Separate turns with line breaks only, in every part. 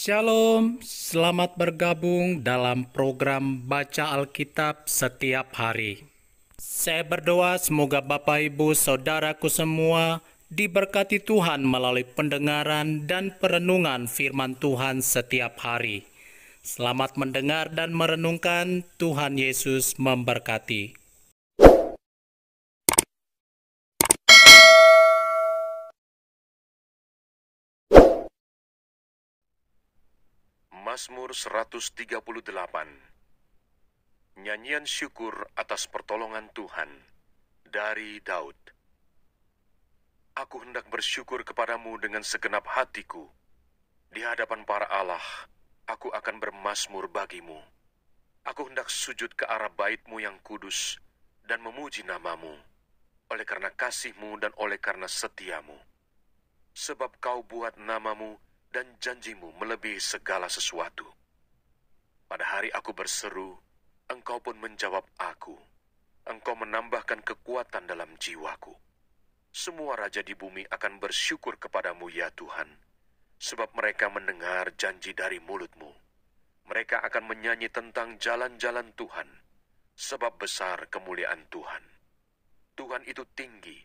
Shalom, selamat bergabung dalam program Baca Alkitab setiap hari. Saya berdoa semoga Bapak Ibu Saudaraku semua diberkati Tuhan melalui pendengaran dan perenungan firman Tuhan setiap hari. Selamat mendengar dan merenungkan. Tuhan Yesus memberkati.
Mazmur 138. Nyanyian syukur atas pertolongan Tuhan dari Daud. Aku hendak bersyukur kepadamu dengan segenap hatiku. Di hadapan para Allah, aku akan bermazmur bagimu. Aku hendak sujud ke arah bait-Mu yang kudus dan memuji nama-Mu, oleh karena kasih-Mu dan oleh karena setia-Mu. Sebab Kau buat nama-Mu dan janji-Mu melebihi segala sesuatu. Pada hari aku berseru, Engkau pun menjawab aku. Engkau menambahkan kekuatan dalam jiwaku. Semua raja di bumi akan bersyukur kepadamu, ya Tuhan, sebab mereka mendengar janji dari mulut-Mu. Mereka akan menyanyi tentang jalan-jalan Tuhan, sebab besar kemuliaan Tuhan. Tuhan itu tinggi,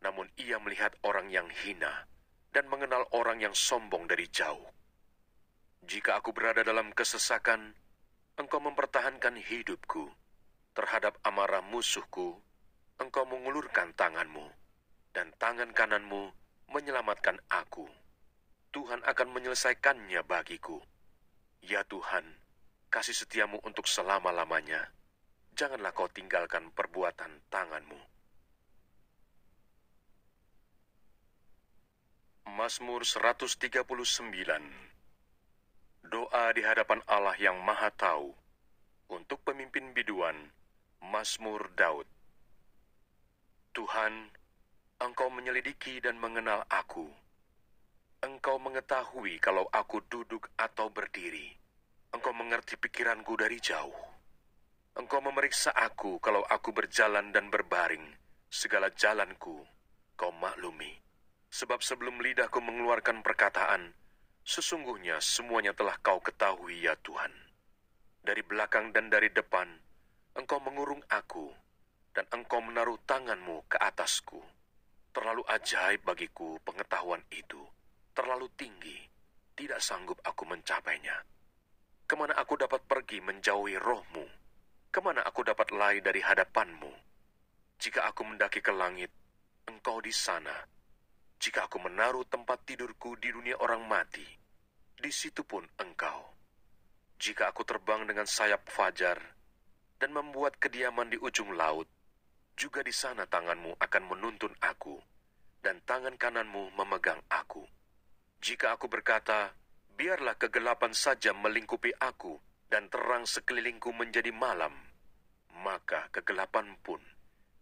namun Ia melihat orang yang hina dan mengenal orang yang sombong dari jauh. Jika aku berada dalam kesesakan, Engkau mempertahankan hidupku. Terhadap amarah musuhku, Engkau mengulurkan tangan-Mu, dan tangan kanan-Mu menyelamatkan aku. Tuhan akan menyelesaikannya bagiku. Ya Tuhan, kasih setia-Mu untuk selama-lamanya. Janganlah Kau tinggalkan perbuatan tangan-Mu. Mazmur 139. Doa di hadapan Allah yang Maha Tahu. Untuk pemimpin biduan, Mazmur Daud. Tuhan, Engkau menyelidiki dan mengenal aku. Engkau mengetahui kalau aku duduk atau berdiri. Engkau mengerti pikiranku dari jauh. Engkau memeriksa aku kalau aku berjalan dan berbaring. Segala jalanku Kau maklumi. Sebab sebelum lidahku mengeluarkan perkataan, sesungguhnya semuanya telah Kau ketahui, ya Tuhan. Dari belakang dan dari depan, Engkau mengurung aku, dan Engkau menaruh tangan-Mu ke atasku. Terlalu ajaib bagiku pengetahuan itu, terlalu tinggi, tidak sanggup aku mencapainya. Kemana aku dapat pergi menjauhi roh-Mu? Kemana aku dapat lari dari hadapan-Mu? Jika aku mendaki ke langit, Engkau di sana. Jika aku menaruh tempat tidurku di dunia orang mati, di situ pun Engkau. Jika aku terbang dengan sayap fajar dan membuat kediaman di ujung laut, juga di sana tangan-Mu akan menuntun aku, dan tangan kanan-Mu memegang aku. Jika aku berkata, biarlah kegelapan saja melingkupi aku, dan terang sekelilingku menjadi malam, maka kegelapan pun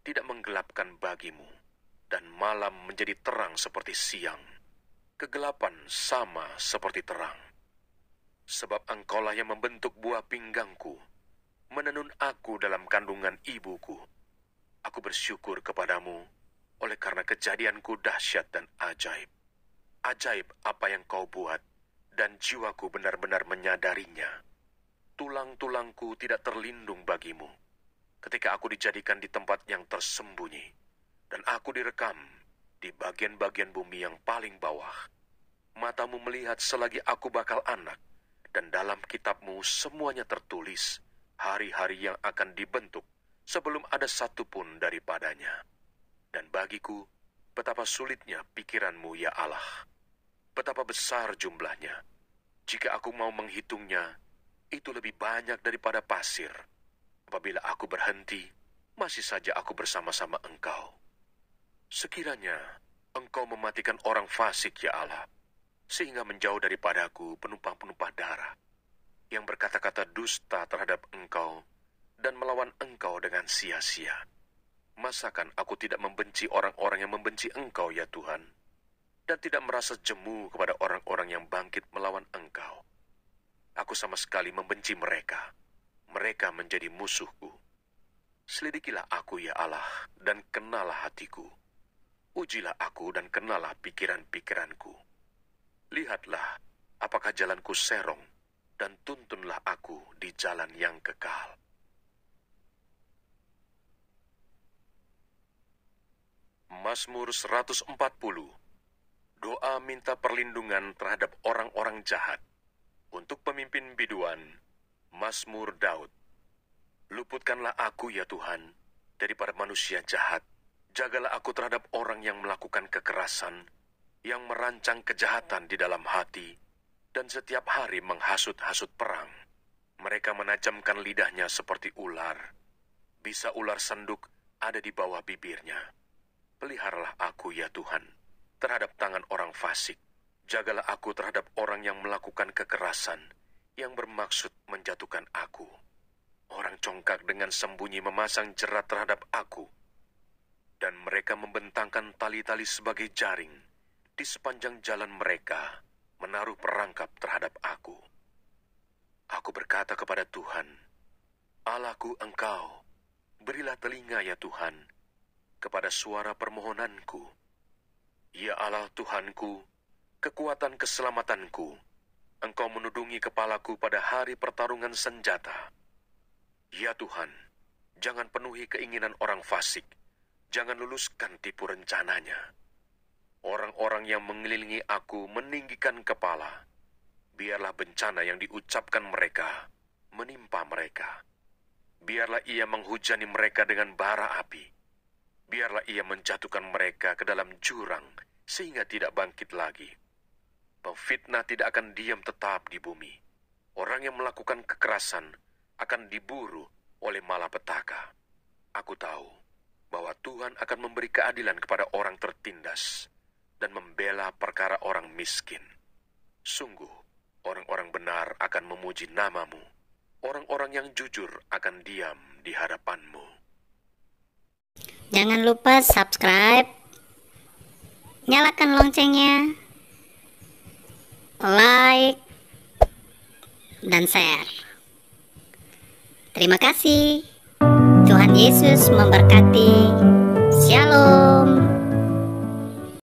tidak menggelapkan bagimu, dan malam menjadi terang seperti siang. Kegelapan sama seperti terang. Sebab Engkaulah yang membentuk buah pinggangku, menenun aku dalam kandungan ibuku. Aku bersyukur kepadamu, oleh karena kejadianku dahsyat dan ajaib. Ajaib apa yang Kau buat, dan jiwaku benar-benar menyadarinya. Tulang-tulangku tidak terlindung bagimu, ketika aku dijadikan di tempat yang tersembunyi, dan aku direkam di bagian-bagian bumi yang paling bawah. Matamu melihat selagi aku bakal anak, dan dalam kitab-Mu semuanya tertulis hari-hari yang akan dibentuk sebelum ada satu pun daripadanya. Dan bagiku, betapa sulitnya pikiran-Mu, ya Allah. Betapa besar jumlahnya. Jika aku mau menghitungnya, itu lebih banyak daripada pasir. Apabila aku berhenti, masih saja aku bersama-sama Engkau. Sekiranya Engkau mematikan orang fasik, ya Allah, sehingga menjauh daripadaku penumpang-penumpang darah, yang berkata-kata dusta terhadap Engkau, dan melawan Engkau dengan sia-sia. Masakan aku tidak membenci orang-orang yang membenci Engkau, ya Tuhan, dan tidak merasa jemu kepada orang-orang yang bangkit melawan Engkau? Aku sama sekali membenci mereka. Mereka menjadi musuhku. Selidikilah aku, ya Allah, dan kenalah hatiku. Ujilah aku dan kenalah pikiran-pikiranku. Lihatlah, apakah jalanku serong, dan tuntunlah aku di jalan yang kekal. Mazmur 140. Doa minta perlindungan terhadap orang-orang jahat. Untuk pemimpin biduan, Mazmur Daud. Luputkanlah aku ya Tuhan, daripada manusia jahat. Jagalah aku terhadap orang yang melakukan kekerasan, yang merancang kejahatan di dalam hati, dan setiap hari menghasut-hasut perang. Mereka menajamkan lidahnya seperti ular. Bisa ular sanduk ada di bawah bibirnya. Peliharalah aku ya Tuhan, terhadap tangan orang fasik. Jagalah aku terhadap orang yang melakukan kekerasan, yang bermaksud menjatuhkan aku. Orang congkak dengan sembunyi memasang jerat terhadap aku, dan mereka membentangkan tali-tali sebagai jaring. Di sepanjang jalan mereka menaruh perangkap terhadap aku. Aku berkata kepada Tuhan, Allahku Engkau, berilah telinga ya Tuhan, kepada suara permohonanku. Ya Allah Tuhanku, kekuatan keselamatanku, Engkau menudungi kepalaku pada hari pertarungan senjata. Ya Tuhan, jangan penuhi keinginan orang fasik, jangan luluskan tipu rencananya. Orang-orang yang mengelilingi aku meninggikan kepala. Biarlah bencana yang diucapkan mereka menimpa mereka. Biarlah ia menghujani mereka dengan bara api. Biarlah ia menjatuhkan mereka ke dalam jurang sehingga tidak bangkit lagi. Pemfitnah tidak akan diam tetap di bumi. Orang yang melakukan kekerasan akan diburu oleh malapetaka. Aku tahu bahwa Tuhan akan memberi keadilan kepada orang tertindas dan membela perkara orang miskin. Sungguh, orang-orang benar akan memuji nama-Mu. Orang-orang yang jujur akan diam di hadapan-Mu.
Jangan lupa subscribe, nyalakan loncengnya, like, dan share. Terima kasih. Tuhan Yesus memberkati. Shalom.